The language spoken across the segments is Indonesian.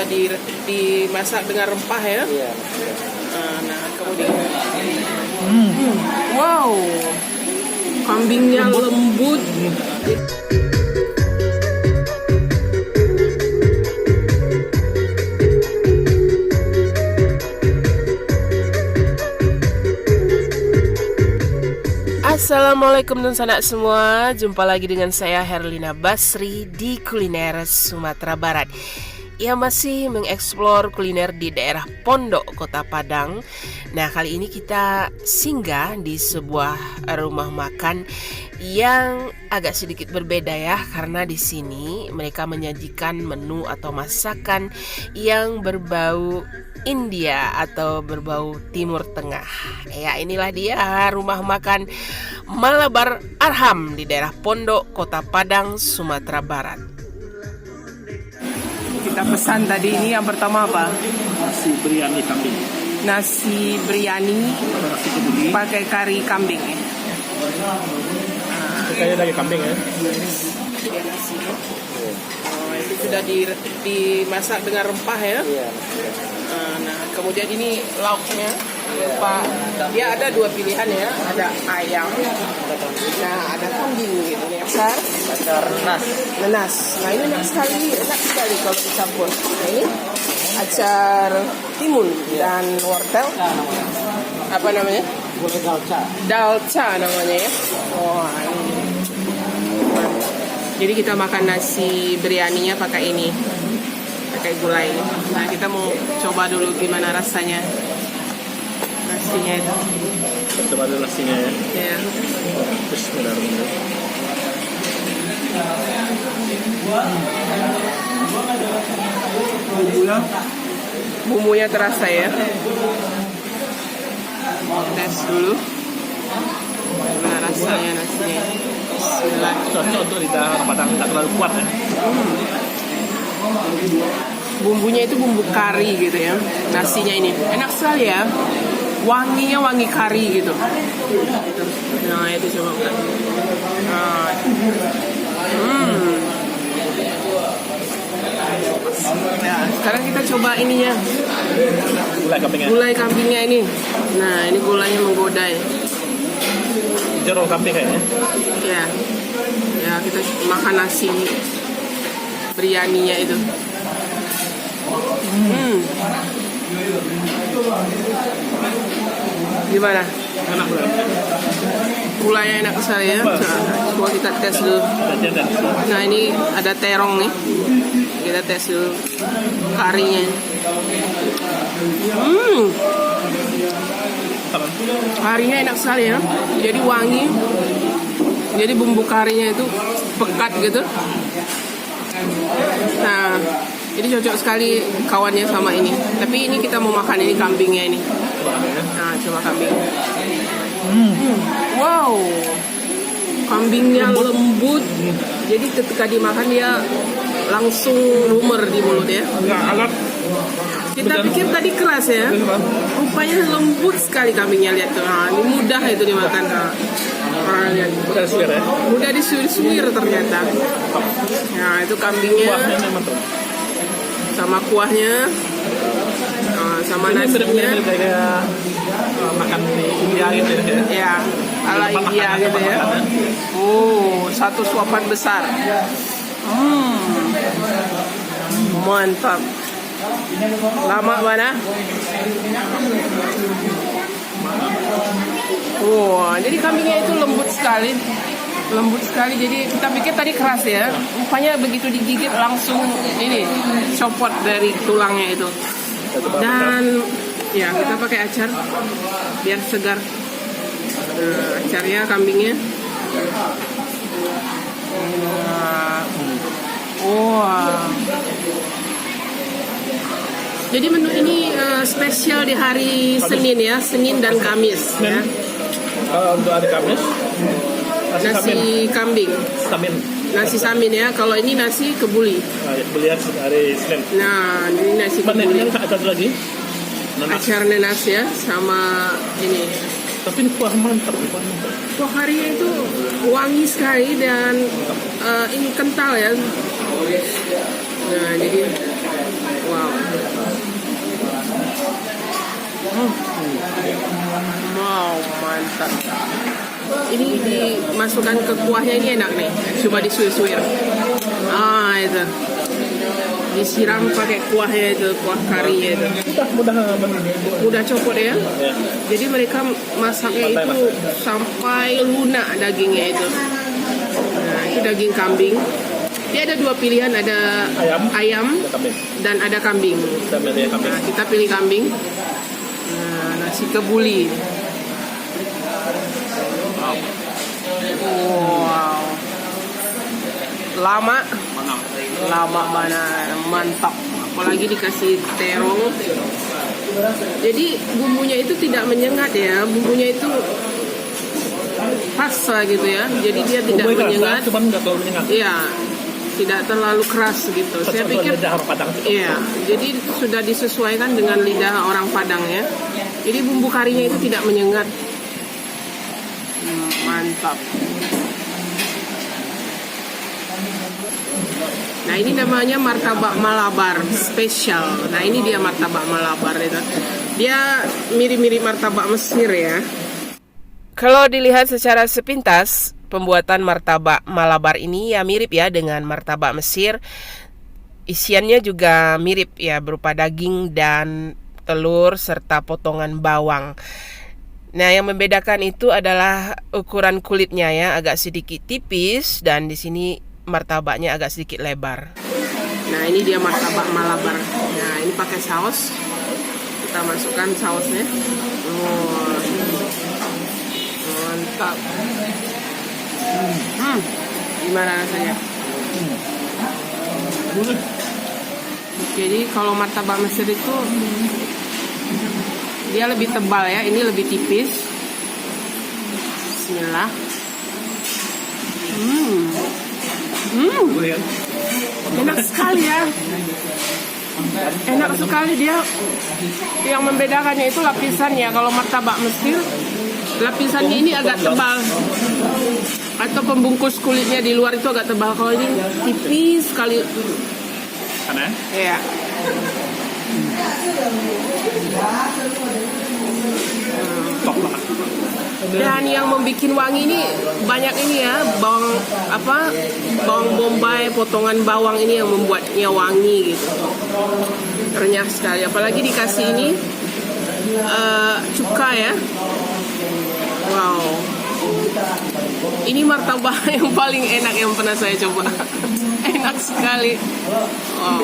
sudah dimasak dengan rempah ya. Iya. Nah, kemudian wow, kambingnya lembut. Assalamualaikum dan sanak semua. Jumpa lagi dengan saya Herlina Basri di Kuliner Sumatera Barat yang masih mengeksplor kuliner di daerah Pondok, Kota Padang. Nah, kali ini kita singgah di sebuah rumah makan yang agak sedikit berbeda ya, karena di sini mereka menyajikan menu atau masakan yang berbau India atau berbau Timur Tengah. Ya, inilah dia rumah makan Malabar Arham di daerah Pondok, Kota Padang, Sumatera Barat. Kita pesan tadi ini yang pertama apa? Nasi biryani kambing. Nasi biryani Nasi kebuli. pakai kari kambing ya. Kayaknya dari kambing ya. Oh, itu sudah dimasak dengan rempah ya. Iya. Nah, kemudian ini lauknya berupa, dia ada dua pilihan ya, ada ayam, nah ada kambing gitu nih, Acar nanas. Nah, ini enak sekali kalau dicampur. Nah, ini acar timun dan wortel, apa namanya? Gulai dalca. Dalca namanya ya. Wah, ini. Jadi kita makan nasi biryaninya pakai ini, pakai gulai. Nah, kita mau coba dulu gimana rasanya nasinya itu. Coba dulu nasinya ya. Ya. Bismillahirrahmanirrahim. Bumbunya terasa ya. Tes dulu gimana rasanya nasinya. Bismillah. Cocok untuk lidah Padang, tidak terlalu kuat ya. Bumbunya itu bumbu kari gitu ya. Nasinya ini enak sekali ya. Wanginya wangi kari gitu. Nah, itu coba. Nah. Ya, sekarang kita coba ininya. Gulai kambingnya. Gulai kambingnya ini. Nah, ini gulanya menggoda ya. Jeruk kambing kayaknya. Ya. Ya, kita makan nasi biryaninya itu. Gimana? Enak bro. Gulanya enak sekali ya. Coba kita tes dulu. Nah, ini ada terong nih. Kita tes dulu karinya. Karinya enak sekali ya. Jadi wangi. Jadi bumbu karinya itu pekat gitu. Nah, jadi cocok sekali kawannya sama ini. Tapi ini kita mau makan ini kambingnya ini. Nah, coba kambing. Wow, kambingnya lembut. Jadi ketika dimakan dia langsung lumer di mulut ya. Agak Kita pikir tadi keras ya. Rupanya lembut sekali kambingnya, lihat tuh. Nah, ini mudah itu dimakan. Lihat. udah suwir ya. Mudah disuir-suir ternyata. Nah, itu kambingnya Kuahnya memang tuh. sama kuahnya. Sama Ini nasinya. benar-benar kayak makan di India gitu ya. Ya, ala India gitu ya. Oh, satu suapan besar. Mantap. Lama mana? Oh, jadi kambingnya itu lembut sekali. Lembut sekali, jadi kita pikir tadi keras ya. Rupanya begitu digigit langsung ini copot dari tulangnya itu. Dan ya, kita pakai acar biar segar. Acarnya kambingnya. Jadi menu ini spesial di hari Senin ya, Senin dan Kamis ya. Kalau untuk hari Kamis Nasi kambing, nasi samin ya. Kalau ini nasi kebuli. Belihat hari Senin. Nah, ini nasi kebuli. Ini ada lagi. Acar nanas ya, sama ini. Tapi ini kuah mantap. Kuah karinya itu wangi sekali dan ini kental ya. Nah, jadi Wow. Wow, mantap. Ini dimasukkan ke kuahnya, ini enak nih. Coba disuir-suir. Itu. Disiram pakai kuahnya itu, kuah karinya itu. Udah copot ya. Jadi mereka masaknya itu sampai lunak dagingnya itu. Nah, itu daging kambing. Dia ada dua pilihan, ada ayam dan ada kambing. Nah, kita pilih kambing. Nah, nasi kebuli. Wow. Lama banget, mantap. Apalagi dikasih terong. Jadi bumbunya itu tidak menyengat ya, bumbunya itu pas gitu ya. Jadi dia tidak menyengat. Iya, tidak terlalu keras gitu. Saya pikir, iya. Jadi sudah disesuaikan dengan lidah orang Padang ya. Jadi bumbu karinya itu tidak menyengat. Mantap. Nah, ini namanya martabak Malabar spesial. Nah, ini dia martabak Malabar itu. Dia mirip-mirip martabak Mesir ya. Kalau dilihat secara sepintas, pembuatan martabak Malabar ini ya mirip ya dengan martabak Mesir. Isiannya juga mirip ya, berupa daging dan telur serta potongan bawang. Nah, yang membedakan itu adalah ukuran kulitnya ya, agak sedikit tipis, dan di sini martabaknya agak sedikit lebar. Nah, ini dia martabak Malabar. Nah, ini pakai saus. Kita masukkan sausnya. Mantap. Gimana rasanya? Jadi kalau martabak Mesir itu dia lebih tebal ya, ini lebih tipis. Bismillah. Enak sekali ya. Enak sekali dia. Yang membedakannya itu lapisannya. Kalau martabak Mesir, lapisannya ini agak tebal. Atau pembungkus kulitnya di luar itu agak tebal. Kalau ini tipis sekali. Karena? Iya. Top banget. Dan yang membuat wangi ini banyak ini ya, bawang bombay, potongan bawang ini yang membuatnya wangi gitu. Renyah sekali, apalagi dikasih ini cuka ya. Wow. Ini martabak yang paling enak yang pernah saya coba. Enak sekali. Wow.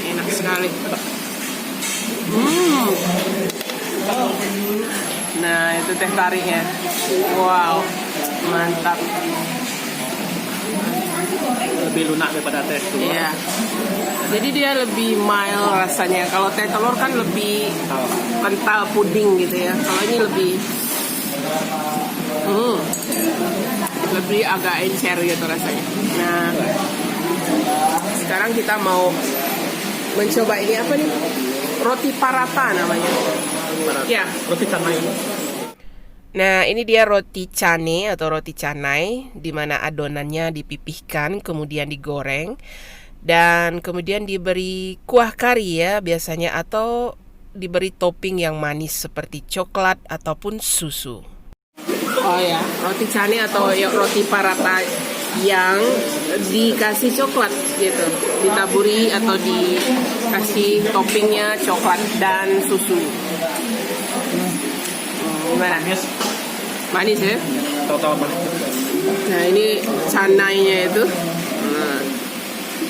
Enak sekali. Nah, itu teh tariknya. Wow, mantap. Lebih lunak daripada teh telur. Iya. Jadi dia lebih mild rasanya. Kalau teh telur kan lebih kental puding gitu ya. Kalau ini lebih agak encer gitu rasanya. Nah, sekarang kita mau mencoba ini apa nih? Roti parata namanya. Ya, Roti canai. Nah, ini dia roti cane atau roti canai, di mana adonannya dipipihkan kemudian digoreng dan kemudian diberi kuah kari ya biasanya, atau diberi topping yang manis seperti coklat ataupun susu. Oh ya, roti cane atau roti parata yang dikasih coklat gitu, ditaburi atau dikasih toppingnya coklat dan susu. Gimana? Manis ya? Tahu-tahu manis. Nah, ini canainya itu.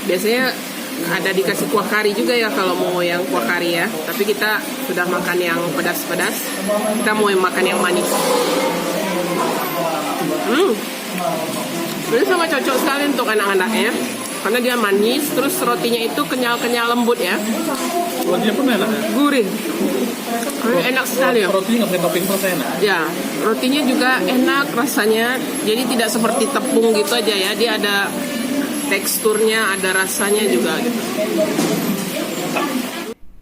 Biasanya ada dikasih kuah kari juga ya kalau mau yang kuah kari ya. Tapi kita sudah makan yang pedas-pedas. Kita mau yang makan yang manis. Ini sangat cocok sekali untuk anak-anaknya. Karena dia manis, terus rotinya itu kenyal-kenyal lembut ya. Rotinya pun enak ya? Gurih. Enak sekali ya. Rotinya nggak pakai topping terus enak. Ya, rotinya juga enak rasanya. Jadi tidak seperti tepung gitu aja ya. Dia ada teksturnya, ada rasanya juga gitu.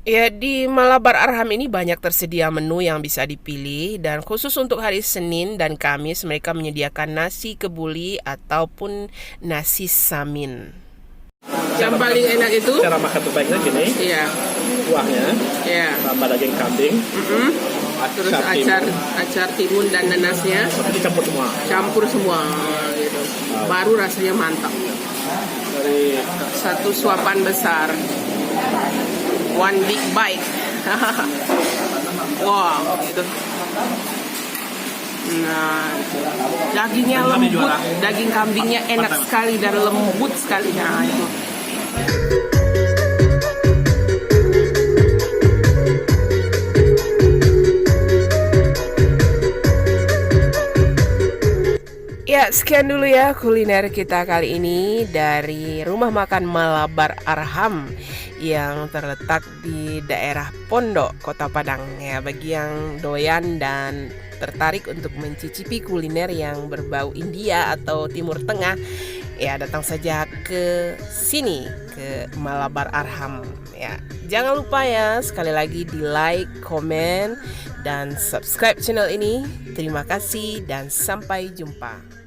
Ya, di Malabar Arham ini banyak tersedia menu yang bisa dipilih, dan khusus untuk hari Senin dan Kamis mereka menyediakan nasi kebuli ataupun nasi samin. Yang paling enak itu? Cara makan terbaiknya gini. Iya. Kuahnya. Iya. Tambah daging kambing. Terus acar timun dan nanasnya. Dicampur semua. Campur semua gitu. Baru rasanya mantap. Dari Satu suapan besar. One big bite. Wow, gitu. Nah, dagingnya lembut, daging kambingnya enak sekali dan lembut sekali. Nah, itu. Ya, sekian dulu ya kuliner kita kali ini dari Rumah Makan Malabar Arham yang terletak di daerah Pondok, Kota Padang. Ya, bagi yang doyan dan tertarik untuk mencicipi kuliner yang berbau India atau Timur Tengah, ya datang saja ke sini, ke Malabar Arham. Ya, jangan lupa ya sekali lagi di like, komen, dan subscribe channel ini. Terima kasih dan sampai jumpa.